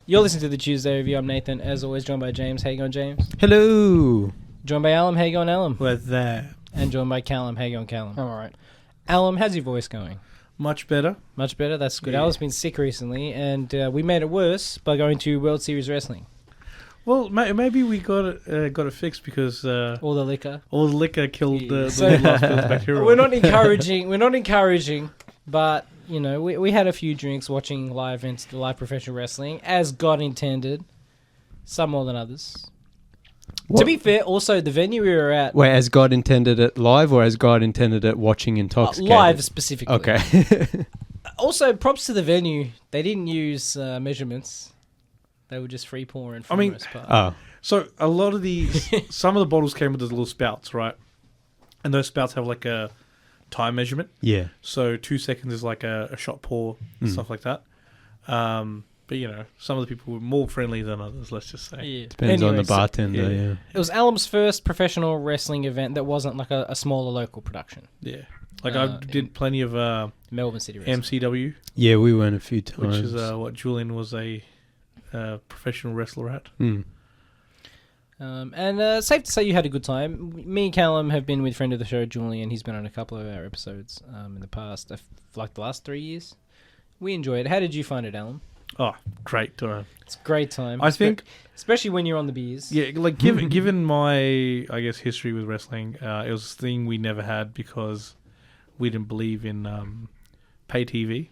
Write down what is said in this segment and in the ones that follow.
You're listening to the Tuesday Review. I'm Nathan, as always, joined by James. How you going, James? Hello. Joined by Alum. How you going, Alum? With that. And joined by Callum. How you going, Callum? I'm alright. Alum, how's your voice going? Much better. Much better? That's good. Yeah. Alum's been sick recently, and we made it worse by going to World Series Wrestling. Well, maybe we got it fixed because All the liquor. all the liquor killed the So- last bit of bacteria. We're not encouraging, but, you know, we had a few drinks watching live professional wrestling, as God intended. Some more than others. What? To be fair, also, the venue we were at... Wait, as God intended it live or as God intended it watching intoxicated? live, specifically. Okay. Also, props to the venue. They didn't use measurements. They were just free pouring for the most part. Oh. So a lot of these, some of the bottles came with those little spouts, right? And those spouts have like a time measurement. Yeah. So 2 seconds is like a shot pour and stuff like that. But you know, some of the people were more friendly than others. Let's just say. Yeah. Depends on the Anyways, bartender, yeah. yeah. It was Alum's first professional wrestling event that wasn't like a smaller local production. Yeah. Like I did plenty of Melbourne City Wrestling. MCW, Yeah, we went a few times. which is what Julian was a professional wrestler at. And safe to say you had a good time. Me and Callum have been with friend of the show, Julian. He's been on a couple of our episodes in the past, like the last 3 years. We enjoyed it. How did you find it, Alum? Oh, great time. It's a great time. I think, especially when you're on the beers. yeah, like given my, I guess, history with wrestling, it was a thing we never had because we didn't believe in pay TV.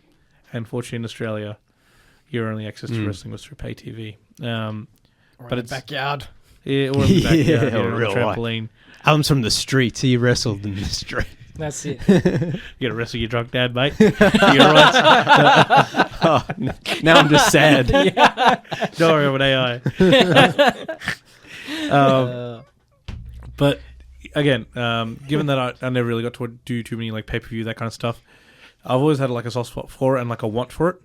And fortunately in Australia, your only access to wrestling was through pay TV. But it's backyard. Yeah, or in the backyard, Yeah, you know, on the real life. trampoline. Alan's from the streets. He wrestled in the street. That's it. You gotta wrestle your drunk dad, mate. You're right. Oh, now I'm just sad. Don't worry about AI. But again, given that I never really got to do too many like pay-per-view, that kind of stuff, I've always had like a soft spot for it and like a want for it.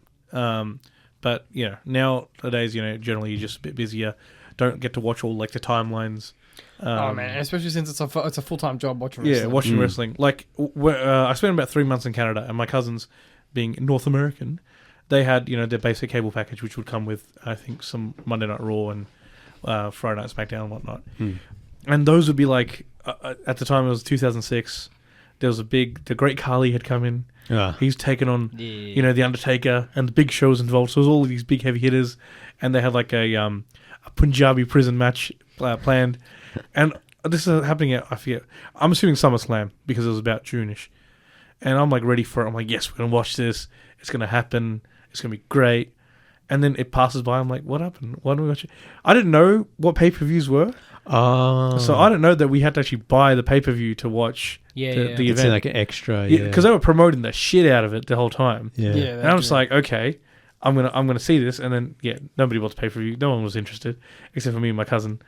But you know, nowadays, you know, generally you're just a bit busier. Don't get to watch all like the timelines. Oh man, especially since it's a full-time job watching wrestling. Yeah, watching wrestling. Like I spent about 3 months in Canada, and my cousins, being North American, they had, you know, their basic cable package, which would come with, I think, some Monday Night Raw and Friday Night SmackDown and whatnot. And those would be like, at the time it was 2006, there was the Great Khali had come in. He's taken on, you know, The Undertaker, and the big shows involved. So it was all of these big heavy hitters, and they had like a Punjabi prison match planned. And this is happening at, I forget, I'm assuming SummerSlam, because it was about June-ish. And I'm like ready for it. I'm like, yes, we're going to watch this. It's going to happen. It's going to be great. And then it passes by. I'm like, what happened? Why don't we watch it? I didn't know what pay-per-views were. Oh. So I didn't know that we had to actually buy the pay-per-view to watch the It's event. like an extra, yeah. Because they were promoting the shit out of it the whole time. Yeah. And I'm just like, okay, I'm gonna see this. And then, yeah, nobody bought the pay-per-view. No one was interested except for me and my cousin.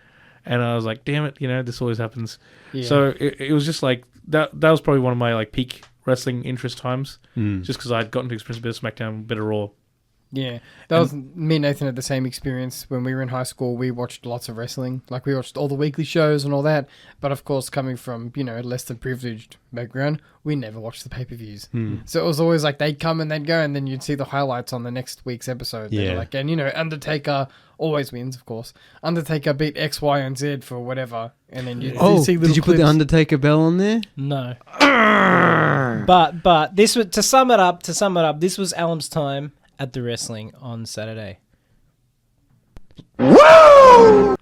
And I was like, damn it, you know, this always happens. Yeah. So it was just like, that was probably one of my like peak wrestling interest times. Just because I'd gotten to experience a bit of SmackDown, a bit of Raw. Yeah, that was me and Nathan had the same experience when we were in high school. We watched lots of wrestling, like we watched all the weekly shows and all that. But of course, coming from, you know, less than privileged background, we never watched the pay-per-views. So it was always like they'd come and they'd go, and then you'd see the highlights on the next week's episode. Yeah. Like, and you know, Undertaker always wins, of course. Undertaker beat X, Y, and Z for whatever, and then you see little did you put the clips. Undertaker bell on there? No. But this was, to sum it up, this was Alum's time at the wrestling on Saturday. Oh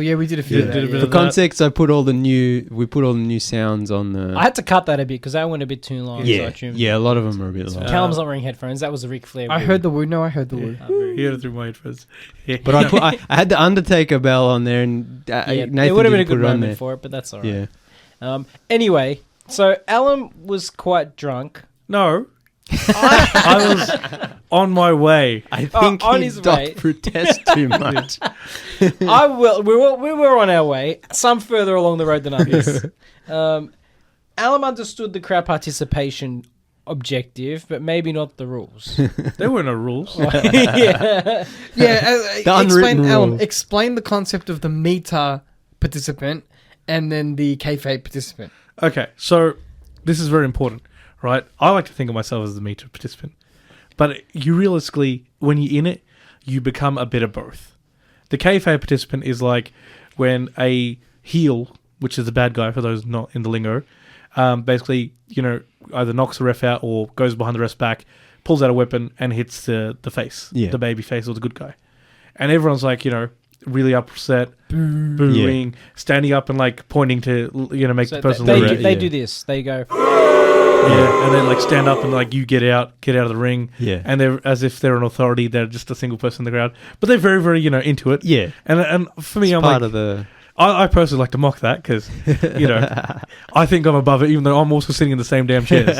yeah, we did a few of that. did a bit yeah. For of context, we put all the new sounds on the... I had to cut that a bit because that went a bit too long. yeah, So I trimmed yeah, a lot of them are a bit long. Callum's not wearing headphones. That was a Ric Flair. I woo. heard the word. No, I heard the word. You heard it through my headphones. Yeah. But I had the Undertaker bell on there, and Yeah, Nathan it would have been a didn't good put it on moment there. for it, but that's all right. Yeah. Anyway, so Alum was quite drunk. No. I was on my way. I think on he his doth way. protest too much. We were on our way, some further along the road than others. Alum understood the crowd participation objective, but maybe not the rules. There were no rules. Yeah. Yeah, The unwritten rules. Explain the concept of the meter participant and then the kayfabe participant. Okay, so this is very important, right? I like to think of myself as the meter participant. But you realistically, when you're in it, you become a bit of both. The kayfabe participant is like when a heel, which is the bad guy for those not in the lingo, basically, either knocks the ref out or goes behind the ref's back, pulls out a weapon and hits the face, the baby face or the good guy. And everyone's like, really upset, booing, standing up and like pointing to, make the person look. They do this. They go... Yeah, and then like stand up and like you get out of the ring. Yeah, and they're as if they're an authority. They're just a single person in the crowd, but they're very, very into it. Yeah, and for me, it's I'm part like, of the. I personally like to mock that because I think I'm above it, even though I'm also sitting in the same damn chairs.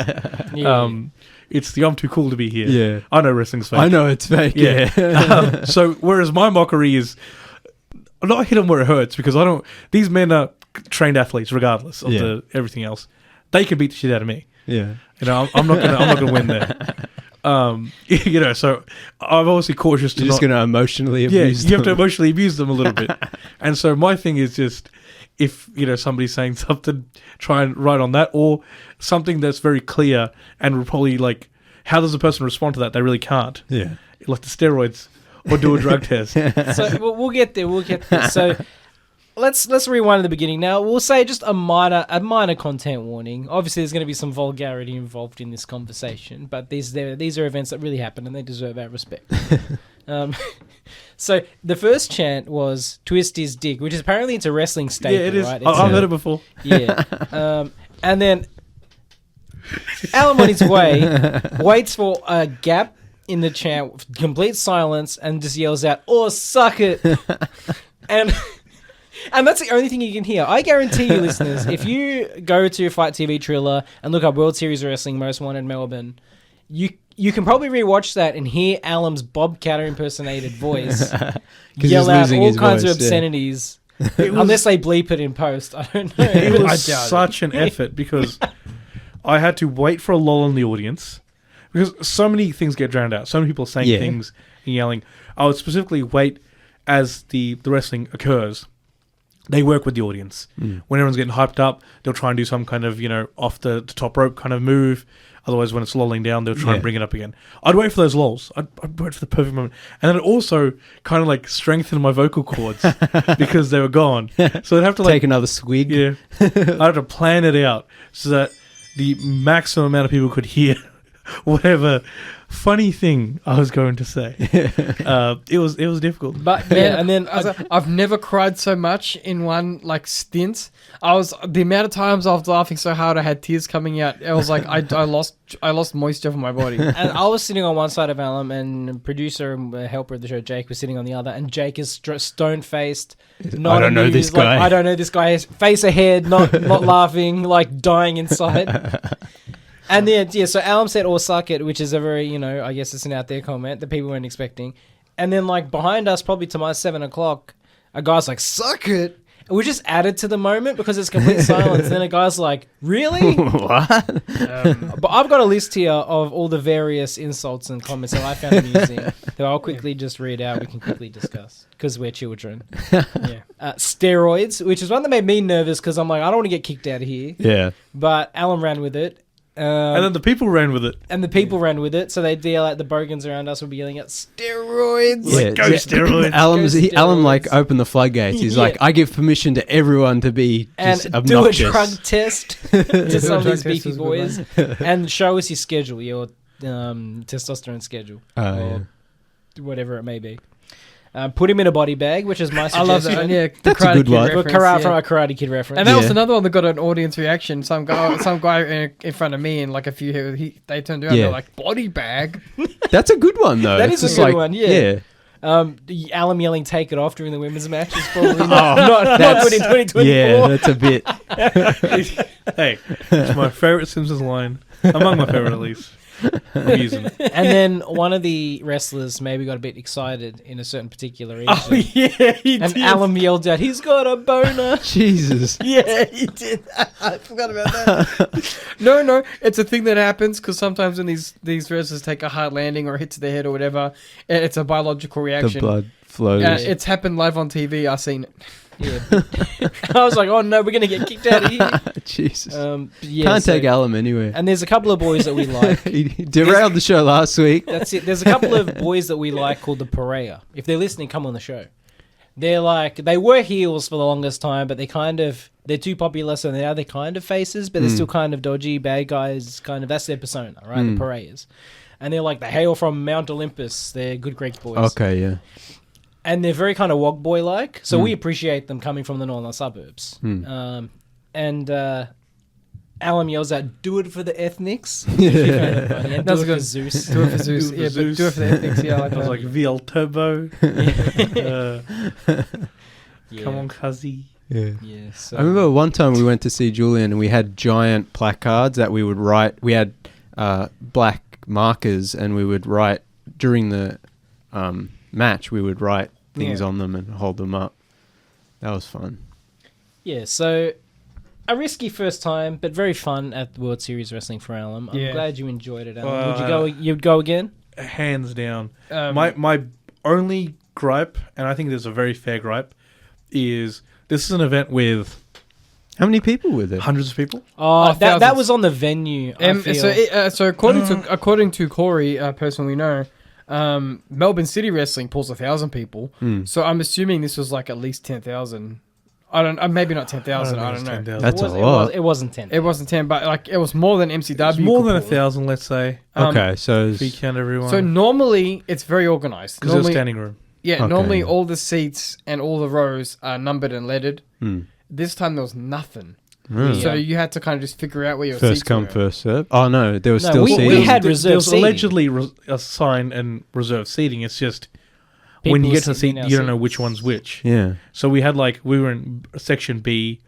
It's the I'm too cool to be here. Yeah, I know wrestling's fake. I know it's fake. Yeah. So whereas my mockery is not hit them where it hurts because I don't. These men are trained athletes, regardless of everything else. They can beat the shit out of me. Yeah, I'm not gonna win there. So I'm obviously cautious to You're just not. going to emotionally abuse You have to them. emotionally abuse them a little bit. And so my thing is just if somebody's saying something, try and write on that or something that's very clear and will probably like how does the person respond to that? They really can't. Yeah, Like the steroids or do a drug test. So we'll get there. So let's rewind to the beginning. Now we'll say just a minor content warning. Obviously, there's going to be some vulgarity involved in this conversation, but these are events that really happen and they deserve our respect. So the first chant was "Twist his dick," which is apparently it's a wrestling staple. Yeah, it is. Right? I've heard it before. Yeah, and then Alan on his way waits for a gap in the chant, complete silence, and just yells out, "Oh, suck it!" And that's the only thing you can hear. I guarantee you, listeners, if you go to Fight TV Triller and look up World Series Wrestling Most Wanted Melbourne, you can probably rewatch that and hear Alan's Bob Catter impersonated voice yell out all kinds of obscenities. Unless they bleep it in post. I don't know. It was such an effort because I had to wait for a lull in the audience because so many things get drowned out. So many people saying things and yelling. I would specifically wait as the wrestling occurs. They work with the audience. When everyone's getting hyped up, they'll try and do some kind of, off the top rope kind of move. Otherwise, when it's lolling down, they'll try and bring it up again. I'd wait for those lulls. I'd wait for the perfect moment. And then it also kind of like strengthened my vocal cords because they were gone. So I'd have to take another swig. Yeah. I'd have to plan it out so that the maximum amount of people could hear whatever funny thing I was going to say. It was difficult. But yeah, and then I've never cried so much in one like stint. The amount of times I was laughing so hard I had tears coming out. It was like I lost moisture from my body. and I was sitting on one side of Alan, and producer and helper of the show Jake was sitting on the other, and Jake is stone faced. I don't know this guy. I don't know this guy. Face ahead, not laughing, like dying inside. And then, so Alan said, "Or suck it," which is a very, I guess it's an out there comment that people weren't expecting. And then, like, behind us, probably to my 7 o'clock, a guy's like, "Suck it." And we just added to the moment because it's complete silence. Then a guy's like, "Really?" What? But I've got a list here of all the various insults and comments that I found amusing that I'll quickly just read out. We can quickly discuss because we're children. Yeah. Steroids, which is one that made me nervous because I'm like, I don't want to get kicked out of here. Yeah. But Alan ran with it. And then the people ran with it. And the people ran with it, so they'd yell at the bogans around us would be yelling at steroids. Yeah, Go steroids. Alan like opened the floodgates. He's like, I give permission to everyone to be just and obnoxious. do a drug test to some of drug these test beefy was good, boys and show us his schedule, your testosterone schedule, or whatever it may be. Put him in a body bag, which is my suggestion. I love that. Yeah, That's a good one. From a Karate Kid reference. And that was another one that got an audience reaction. Some guy in front of me and like a few, they turned around. They're like, "Body bag." That's a good one though. That is It's a good like, one. Yeah. Alan yelling "take it off" during the women's match is probably not good in 2024. Yeah, that's a bit. Hey, it's my favorite Simpsons line. Among my favorite, at least. I'm using it. And then one of the wrestlers maybe got a bit excited in a certain particular region. Oh yeah, he and did. Alan yelled out, "He's got a boner!" Jesus. Yeah, he did. I forgot about that. No, it's a thing that happens because sometimes when these wrestlers take a hard landing or hit to their head or whatever, it's a biological The reaction. blood flows. It's happened live on TV. I've seen it. Yeah. I was like, oh no, we're gonna get kicked out of here. Jesus. Yeah, Can't so- take Alum anywhere. And there's a couple of boys that we like. He derailed the show last week. That's it. There's a couple of boys that we like called the Perea. If they're listening, come on the show. They're like, they were heels for the longest time, but they're too popular, so now they're kind of faces, but they're still kind of dodgy, bad guys, kind of, that's their persona, right? The Pereas. And they're like, they hail from Mount Olympus. They're good Greek boys. Okay, yeah. And they're very kind of wog boy like, so we appreciate them coming from the northern suburbs. Alan yells out, "Do it for the ethnics." And That's do it good. for Zeus. Do it for Zeus. Do it for Yeah, but Zeus. do it for the ethnics. Yeah, I like I was that. like VL Turbo. Yeah. Come on, Cuzzy. Yeah. Yeah, so I remember one time we went to see Julian and we had giant placards that we would write. We had black markers and we would write during the match. We would write things Yeah. on them and hold them up. That was fun. Yeah, so a risky first time, but very fun at the World Series Wrestling for Alum. I'm Yeah. glad you enjoyed it, Alan. Well, Would you go? You'd go again? Hands down. Um, My only gripe, and I think there's a very fair gripe, is this is an event with How many people were there? hundreds of people. Oh, that thousands. was on the venue. I feel. So according to Corey, a person we know, Melbourne City Wrestling pulls 1,000 people. So I'm assuming this was like at least 10,000. I don't. Maybe not 10,000. I don't know. That's a it lot. It wasn't 10. It wasn't 10, but like it was more than MCW. It's more could than pull. 1,000, let's say. Okay, so If you count everyone. So normally it's very organized. because there's Normally, standing room. yeah, Okay. normally all the seats and all the rows are numbered and lettered. This time there was nothing. really? So you had to kind of just figure out where your First seats come, were. first serve. Oh no, there was No, still we seating. had reserved There's seating. allegedly assigned and reserved seating. It's just when People you get to the sitting seat, in our you don't know seats. which one's which. Yeah. So we were in section B,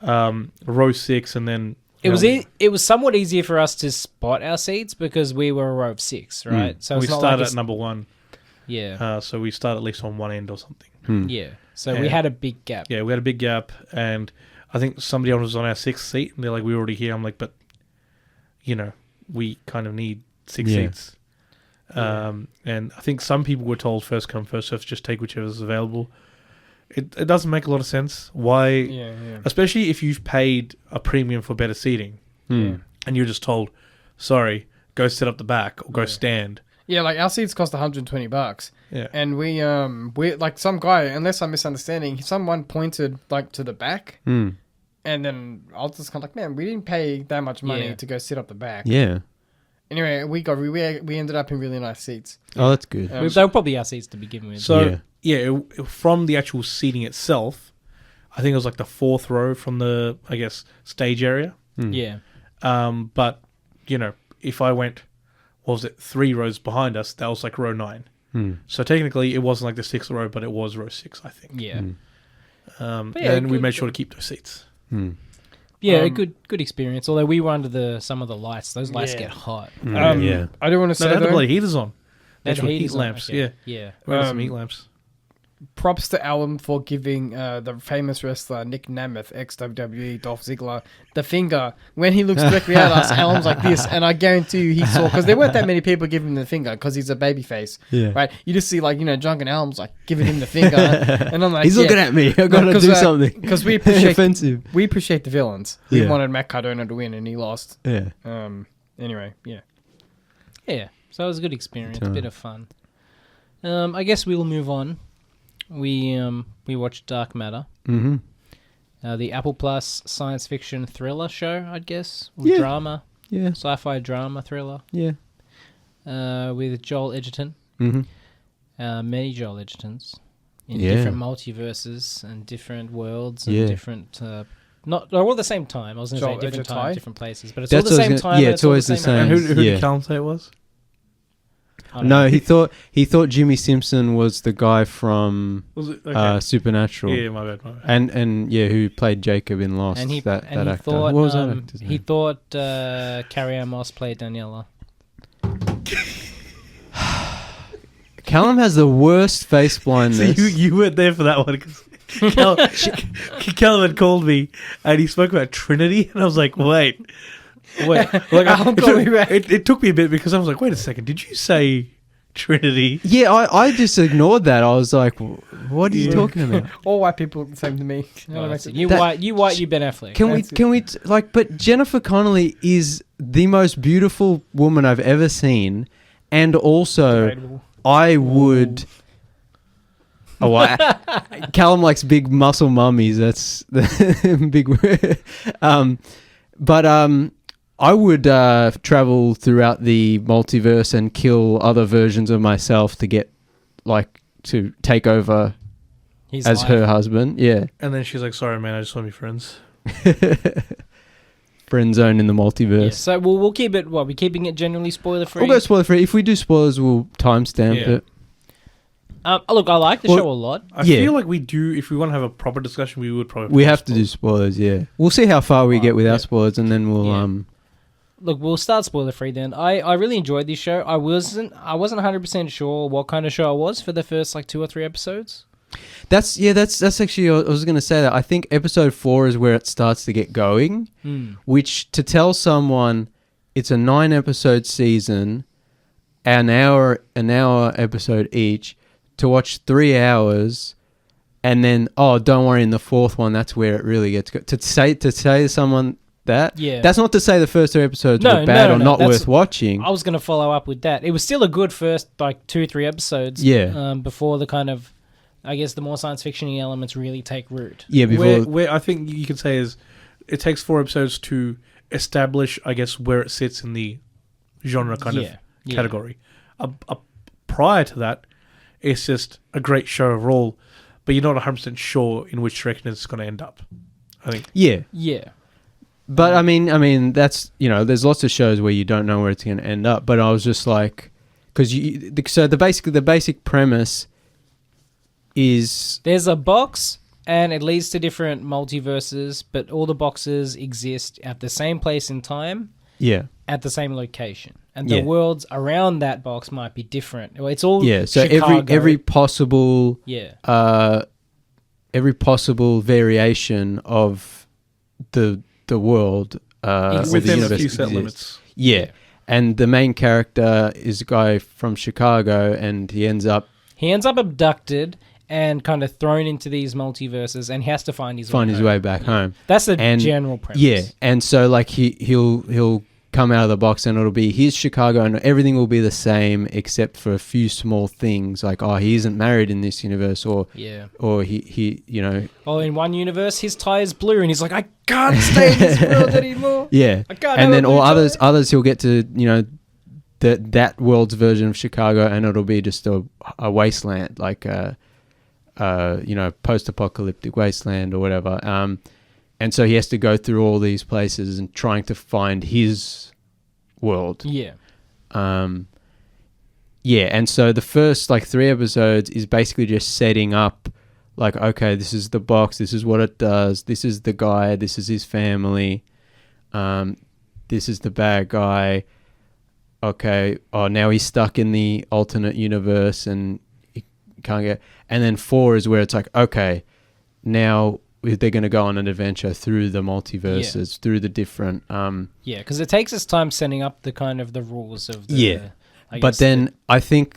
row 6, and then It was somewhat easier for us to spot our seats because we were a row of 6, right? So we it's not started like at number 1. yeah, So we start at least on one end or something. yeah. So we Yeah. had a big gap. Yeah, we had a big gap, and I think somebody else was on our 6th seat, and they're like, "We're already here." I'm like, "But, we kind of need 6 Yeah. seats." And I think some people were told first come, first serve, just take whichever's available. It doesn't make a lot of sense. Why, Yeah, yeah. especially if you've paid a premium for better seating, Yeah. and you're just told, "Sorry, go sit up the back or go Yeah. stand." Yeah, like our seats cost $120, Yeah. and we like some guy, unless I'm misunderstanding, someone pointed like to the back, Hmm. and then I was just kind of like, man, we didn't pay that much money Yeah. to go sit up the back. Yeah. Anyway, we ended up in really nice seats. Oh, that's good. They were probably our seats to begin with. So from the actual seating itself, I think it was like the 4th row from the, I guess, stage area. yeah, But if I went, what was it, 3 rows behind us, that was like row 9. So technically, it wasn't like the 6th row, but it was row 6, I think. yeah, But yeah, and we good- made sure to keep those seats. yeah. A good experience. Although we were under some of the lights. Those lights Yeah. get hot. Yeah. I do want to No, say they had the though, bloody heaters on. They had Actual heaters heat on, lamps. okay. Yeah, Yeah. we had some heat lamps. props to Alan for giving the famous wrestler Nick Nemeth, ex-WWE Dolph Ziggler, the finger. When he looks directly at us, Alan's like this, and I guarantee you he saw, because there weren't that many people giving him the finger, because he's a babyface, Yeah. right? You just see, like, Junk and Alan's like giving him the finger, and I'm like, He's looking at me. I gotta because, do something. because we appreciate offensive. the villains. We Yeah. wanted Matt Cardona to win, and he lost. Yeah. Anyway, yeah. Yeah, so it was a good experience, Time. bit of fun. I guess we'll move on. We watched Dark Matter, Mm-hmm. the Apple Plus science fiction thriller show, I'd guess, or Yeah. drama, Yeah. sci-fi drama thriller, Yeah. with Joel Edgerton, Mm-hmm. many Joel Edgertons in Yeah. different multiverses and different worlds and Yeah. different. Not all at the same time. I was going to say Joel different Edgerton? times, different places, but it's That's all the what I same was gonna- time. yeah, and it's always the all same. And who Yeah. did Callum say it was? I don't No, know. he thought Jimmy Simpson was the guy from Was it? Okay. Supernatural. yeah, my bad. And yeah, who played Jacob in Lost? And he that and he actor. thought What was that actor's he name? thought Carrie Ann Moss played Daniela. Callum has the worst face So blindness. you weren't there for that one because Callum had called me and he spoke about Trinity and I was like, wait. Like I'll call you back. it took me a bit because I was like, wait a second, did you say Trinity. Yeah, I just ignored that. I was like, what are you talking about? All white people are the same to me. Oh, that's it. You That- white, you Ben Affleck. Can we like? But Jennifer Connelly is the most beautiful woman I've ever seen, and also Debatable. I would. Oh, Callum likes big muscle mummies. That's the big word. But I would travel throughout the multiverse and kill other versions of myself to get, like, to take over He's as her husband. Yeah. And then she's like, sorry, man, I just want to be friends. Friend zone in the Yeah, multiverse. so we'll keep it. What, we keeping it generally spoiler free? We'll go spoiler free. If we do spoilers, we'll timestamp Yeah. it. Look, I like the Well, show a lot. I Yeah. feel like we do, if we want to have a proper discussion, we would probably... We have to do spoilers, yeah. We'll see how far we get without yeah. spoilers, and then we'll Yeah. Look, we'll start spoiler free then. I really enjoyed this show. I wasn't 100% sure what kind of show it was for the first like 2 or 3 episodes. That's actually, I was going to say that. I think episode 4 is where it starts to get going, which, to tell someone it's a 9-episode season, an hour episode each, to watch 3 hours, and then, oh, don't worry, in the 4th one, that's where it really gets to say to someone that. Yeah. That's not to say the first 3 episodes No, were bad no, or no, not that's- worth watching. I was going to follow up with that. It was still a good first like 2-3 episodes. Yeah. Before the kind of, I guess, the more science fiction-y elements really take root. Yeah, before Where I think you can say is, it takes 4 episodes to establish, I guess, where it sits in the genre kind Yeah, of yeah. category. Prior to that, it's just a great show overall, but you're not 100% sure in which direction it's going to end up. I think. yeah. Yeah. But I mean, that's, there's lots of shows where you don't know where it's going to end up. But I was just like, because the basic premise is There's a box, and it leads to different multiverses, but all the boxes exist at the same place in time, at the same location, and the Yeah. worlds around that box might be different. Well, it's all So Chicago. every possible yeah every possible variation of the world where the Within a universe few set exists. limits. Yeah, and the main character is a guy from Chicago, and he ends up abducted and kind of thrown into these multiverses, and he has to find his find way his home. way back home. That's the And- general premise. Yeah, and so like he'll come out of the box, and it'll be his Chicago, and everything will be the same except for a few small things, like he isn't married in this universe, or Yeah. he Oh, in one universe, his tie is blue, and he's like, I can't stay in this world anymore. yeah, I can't and have then a blue or tie. others he'll get to that world's version of Chicago, and it'll be just a wasteland, like post-apocalyptic wasteland or whatever. And so he has to go through all these places and trying to find his world. Yeah. And so the first 3 episodes is basically just setting up, like, okay, this is the box, this is what it does, this is the guy, this is his family, this is the bad guy. Okay, now he's stuck in the alternate universe and he can't get. And then 4 is where it's like, okay, now they're going to go on an adventure through the multiverses, through the different. Yeah, because it takes us time setting up the kind of the rules of the. Yeah. I But guess then I think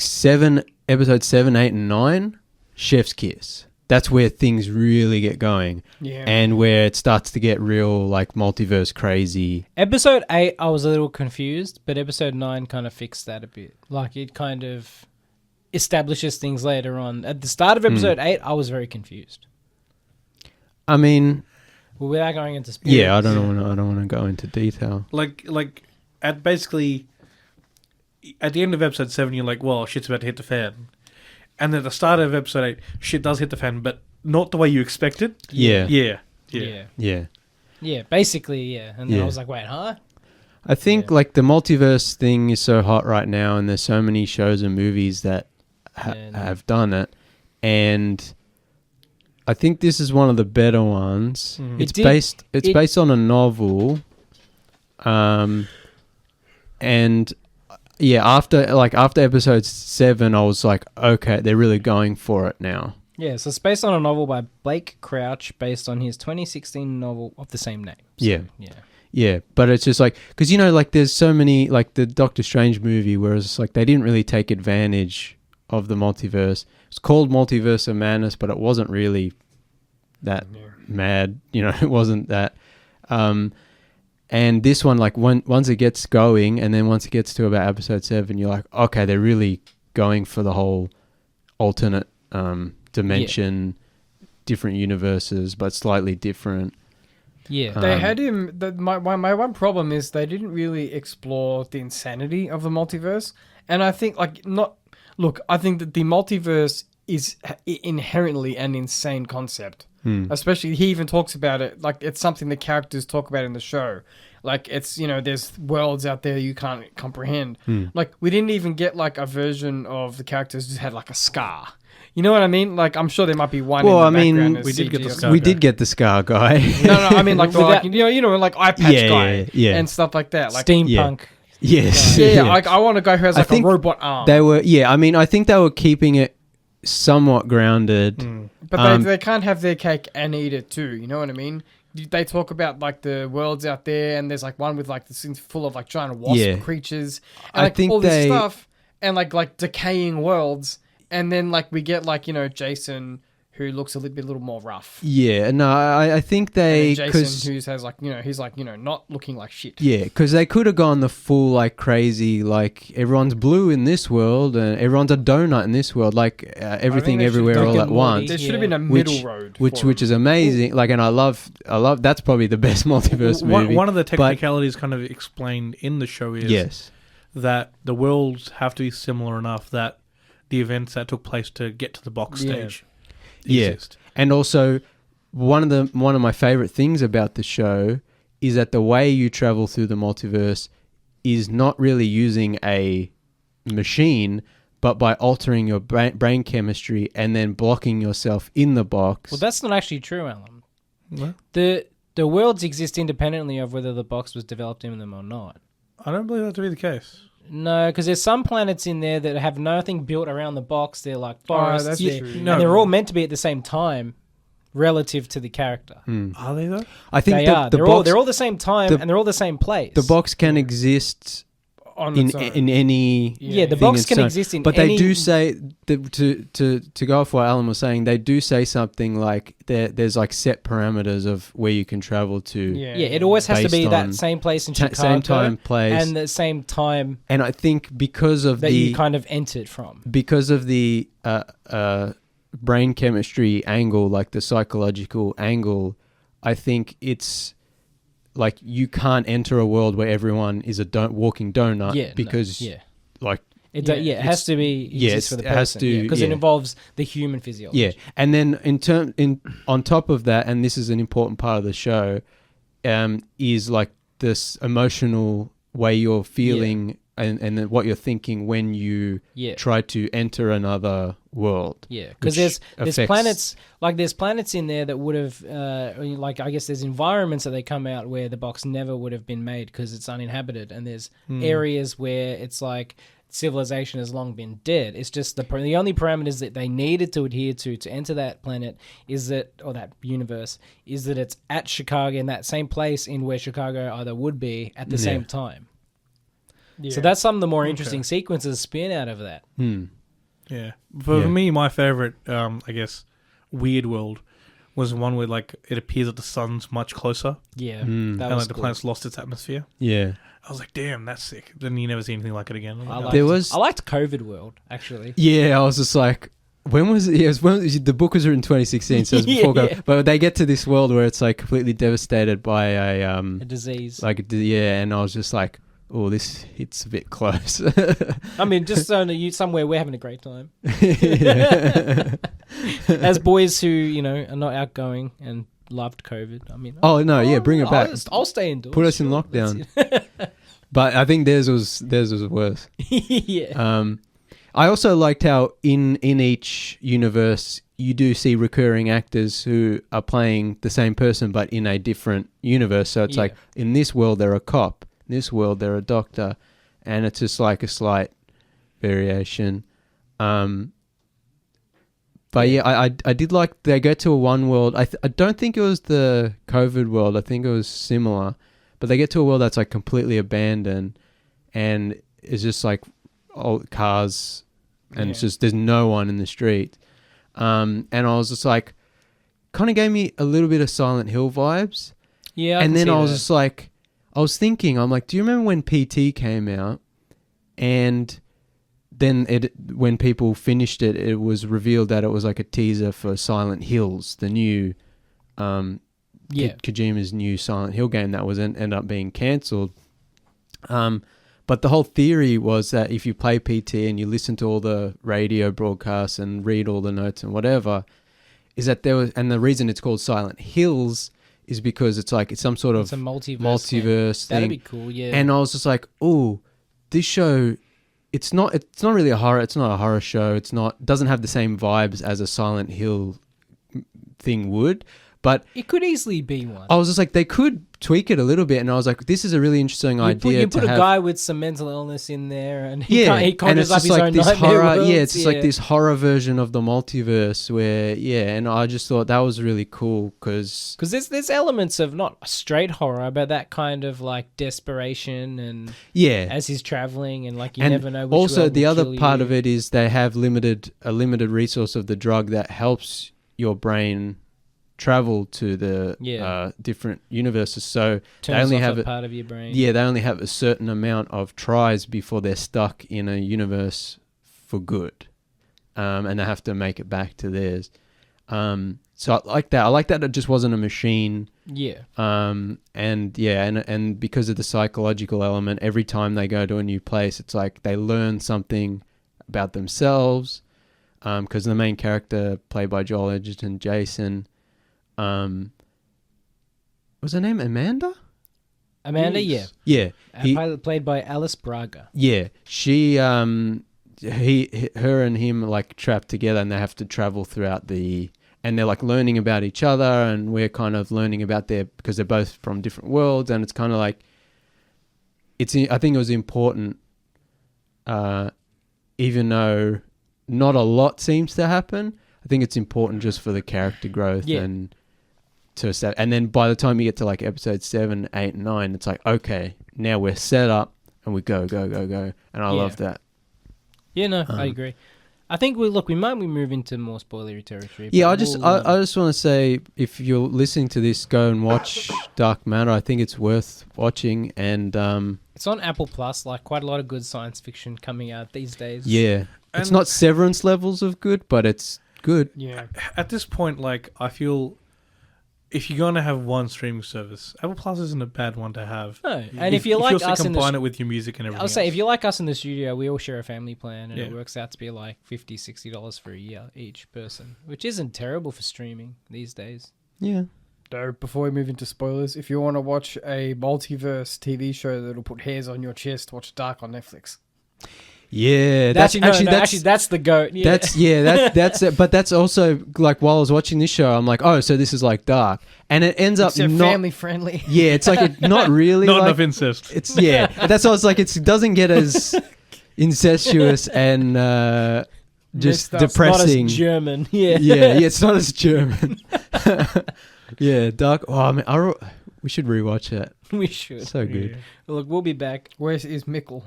episode 7, 8, and 9, Chef's Kiss. That's where things really get going, Yeah. and where it starts to get real, like, multiverse crazy. Episode 8, I was a little confused, but episode 9 kind of fixed that a bit. Like, it kind of establishes things later on. At the start of episode 8, I was very confused. I mean, Well, without going into spoilers. yeah, I don't want to go into detail. Like at the end of episode 7, you're like, well, shit's about to hit the fan. And at the start of episode 8, shit does hit the fan, but not the way you expected. Yeah. Yeah, basically, yeah. And then Yeah. I was like, wait, huh? I think, Yeah. like, the multiverse thing is so hot right now, and there's so many shows and movies that have done it, and I think this is one of the better ones. Mhm. It's It did- based on a novel, and yeah, after episode 7, I was like, okay, they're really going for it now. Yeah, so it's based on a novel by Blake Crouch, based on his 2016 novel of the same name. So, Yeah. Yeah. Yeah, but it's just like, because, like, there's so many, like the Doctor Strange movie, whereas it's like they didn't really take advantage of the multiverse. It's called Multiverse of Madness, but it wasn't really that mad, it wasn't that. And this one, like, once it gets going, and then once it gets to about episode 7, you're like, okay, they're really going for the whole alternate dimension, different universes, but slightly different. Yeah. They had him. My one problem is they didn't really explore the insanity of the multiverse, and I think I think that the multiverse is inherently an insane concept. Especially, he even talks about it like it's something the characters talk about in the show. Like, it's, there's worlds out there you can't comprehend. Like, we didn't even get like a version of the characters who had like a scar. You know what I mean? Like, I'm sure there might be one. Well, in the background as we did CG get the or scar. something. We did get the Scar guy. No, I mean like, Without- like eye patch guy, yeah. and stuff like that. Like, Steampunk. Yes. yeah, like I want a guy who has I like a think robot arm. They were, I think they were keeping it somewhat grounded. But they can't have their cake and eat it too. You know what I mean? They talk about like the worlds out there, and there's like one with like this thing full of like giant wasp creatures, and I like think all this they- stuff, and like decaying worlds, and then like we get like Jason, who looks a little more rough. Yeah, no, I think And they, then because Jason, who has like he's like not looking like shit. yeah, because they could have gone the full like crazy, like everyone's blue in this world and everyone's a donut in this world, like everything they should everywhere have all done at Rick and once. Morty. There should have Yeah. been a middle road, Which is amazing. Like, and I love that's probably the best multiverse movie. One of the technicalities kind of explained in the show is Yes. that the worlds have to be similar enough that the events that took place to get to the box Yeah. stage Yeah. exist. And also, one of my favorite things about the show is that the way you travel through the multiverse is not really using a machine, but by altering your brain chemistry and then blocking yourself in the box. Well, that's not actually true, Alan. What? The worlds exist independently of whether the box was developed in them or not. I don't believe that to be the case. No, because there's some planets in there that have nothing built around the box. They're like forests. that's Yeah. true. No. And they're all meant to be at the same time relative to the character. Are they though? I think They that are. the They're all box, the same time the- and they're all the same place. the box can exist on in its own. any Yeah, the thing box its can own. exist in But any... they do say that to go off what Alan was saying, they do say something like there's like set parameters of where you can travel to. Yeah, it always has to Based be on that same place in Chicago. Same time, place, And the same time and I think because of that the you kind of entered from. brain chemistry angle, like the psychological angle, I think it's like you can't enter a world where everyone is a walking donut Yeah, because like It Yeah, it has to be yeah, exist for the it has person. to- Because it yeah. involves the human physiology. yeah, and then on top of that, and this is an important part of the show, is like this emotional way you're feeling and then what you're thinking when you Yeah. try to enter another world. Yeah, because which there's affects- planets in there that would have like I guess there's environments that they come out where the box never would have been made because it's uninhabited, and there's areas where it's like civilization has long been dead. It's just the only parameters that they needed to adhere to enter that planet is that, or that universe, is that it's at Chicago, in that same place in where Chicago either would be at the Yeah. same time. Yeah. So that's some of the more interesting sequences spin out of that. Yeah. For Yeah. me, my favorite, I guess, weird world was one where like it appears that the sun's much closer Yeah, Mm. and that like was the cool. planet's lost its atmosphere. Yeah. I was like, damn, that's sick. Then you never see anything like it again. I'm I like, liked, There was- I liked COVID World actually. Yeah, I was just like, when was it? Yeah, it was the book was written in 2016, so it was before Yeah. COVID. But they get to this world where it's like completely devastated by A disease. yeah, and I was just like, oh, this hits a bit close. I mean, just so that you somewhere we're having a great time. Yeah. As boys who are not outgoing and loved COVID. I mean, Oh no, yeah, bring it back. I'll stay indoors. Put us in sure, lockdown. that's But I think theirs was worse. it. Yeah. I also liked how in each universe you do see recurring actors who are playing the same person but in a different universe. So it's Yeah. like in this world they're a cop, in this world they're a doctor, and it's just like a slight variation. But yeah, I did like they go to a one world. I don't think it was the COVID world. I think it was similar, but they get to a world that's like completely abandoned, and it's just like old cars, and it's just there's no one in the street. And I was just like, kind of gave me a little bit of Silent Hill vibes. Yeah, And then I was that. just like, I was thinking, I'm like, do you remember when PT came out? And then when people finished it, it was revealed that it was like a teaser for Silent Hills, the new, Kojima's new Silent Hill game that was end up being cancelled. But the whole theory was that if you play PT and you listen to all the radio broadcasts and read all the notes and whatever, is that there was, and the reason it's called Silent Hills is because it's like it's some sort It's a of multiverse thing. That'd be cool, yeah. And I was just like, oh, this show, it's not really a horror. It's not a horror show. Doesn't have the same vibes as a Silent Hill thing would. But it could easily be one. I was just like, they could tweak it a little bit, and I was like, this is a really interesting idea. You put to a have, guy with some mental illness in there, and he and conjures it's up just his like own this nightmare horror. worlds. Yeah, it's just like this horror version of the multiverse where, and I just thought that was really cool because there's elements of not straight horror, but that kind of like desperation and as he's traveling and like you and never know. Which also world the will other kill part you. of it is they have a limited resource of the drug that helps your brain travel to the different universes. So they Turns only off have a part of your brain. Yeah, they only have a certain amount of tries before they're stuck in a universe for good, and they have to make it back to theirs. So I like that. I like that it just wasn't a machine. Yeah. And because of the psychological element, every time they go to a new place, it's like they learn something about themselves. Because the main character, played by Joel Edgerton, Jason, was her name Amanda? Amanda, Yes. Yeah. played by Alice Braga. Yeah. She, her and him are like trapped together, and they have to travel throughout and they're like learning about each other, and we're kind of learning about because they're both from different worlds, and it's kind of like, I think it was important, even though not a lot seems to happen, I think it's important just for the character growth and and then by the time you get to like episode 7, 8, and 9, it's like, okay, now we're set up and we go, and I love that. Yeah, no, I agree. I think we might move into more spoilery territory. Yeah, but I just want to say, if you're listening to this, go and watch Dark Matter. I think it's worth watching, and it's on Apple Plus. Like quite a lot of good science fiction coming out these days. yeah, it's And- not Severance levels of good, but it's good. Yeah. At this point, like, I feel if you're going to have one streaming service, Apple Plus isn't a bad one to have. No, and if you like also us in combine the it with your music and everything I'll say else. if you like us in the studio, we all share a family plan, and it Yeah. works out to be like $50, $60 for a year each person, which isn't terrible for streaming these days. Yeah. So before we move into spoilers, if you want to watch a multiverse TV show that'll put hairs on your chest, watch Dark on Netflix. Yeah, That's the goat. Yeah. That's it. But that's also like, while I was watching this show, I'm like, oh, so this is like Dark, and it ends up Except not family friendly. Yeah, it's like not really Not like, enough incest. It's that's why I was like, it doesn't get as incestuous and just Messed up. depressing. Not as German. Yeah. yeah, it's not as German. Yeah, Dark. Oh, I mean, we should rewatch it. We should. So good. Yeah. Look, we'll be back. Where is Mickle?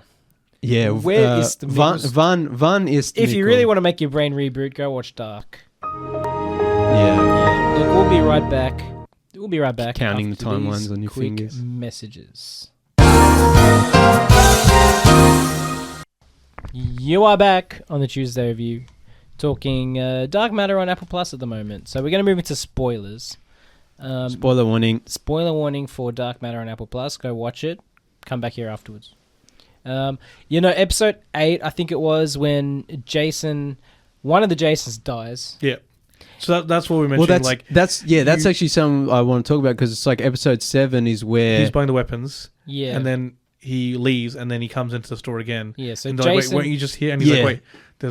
Yeah, Where is the Van Mikkels? Van is. If you really want to make your brain reboot, go watch Dark. yeah. Yeah. Look, we'll be right back. We'll be right back. Counting the after timelines these on your quick fingers. Messages. You are back on the Tuesday Review, talking Dark Matter on Apple Plus at the moment. So we're going to move into spoilers. Spoiler warning. Spoiler warning for Dark Matter on Apple Plus. Go watch it. Come back here afterwards. Episode 8, I think it was, when one of the Jasons dies. Yeah. So that's what we Well, mentioned. that's actually something I want to talk about, because it's like episode 7 is where he's buying the weapons, Yeah. and then he leaves, and then he comes into the store again. Yeah, so And they're like, Jason... wait, weren't you just here? And he's like, wait,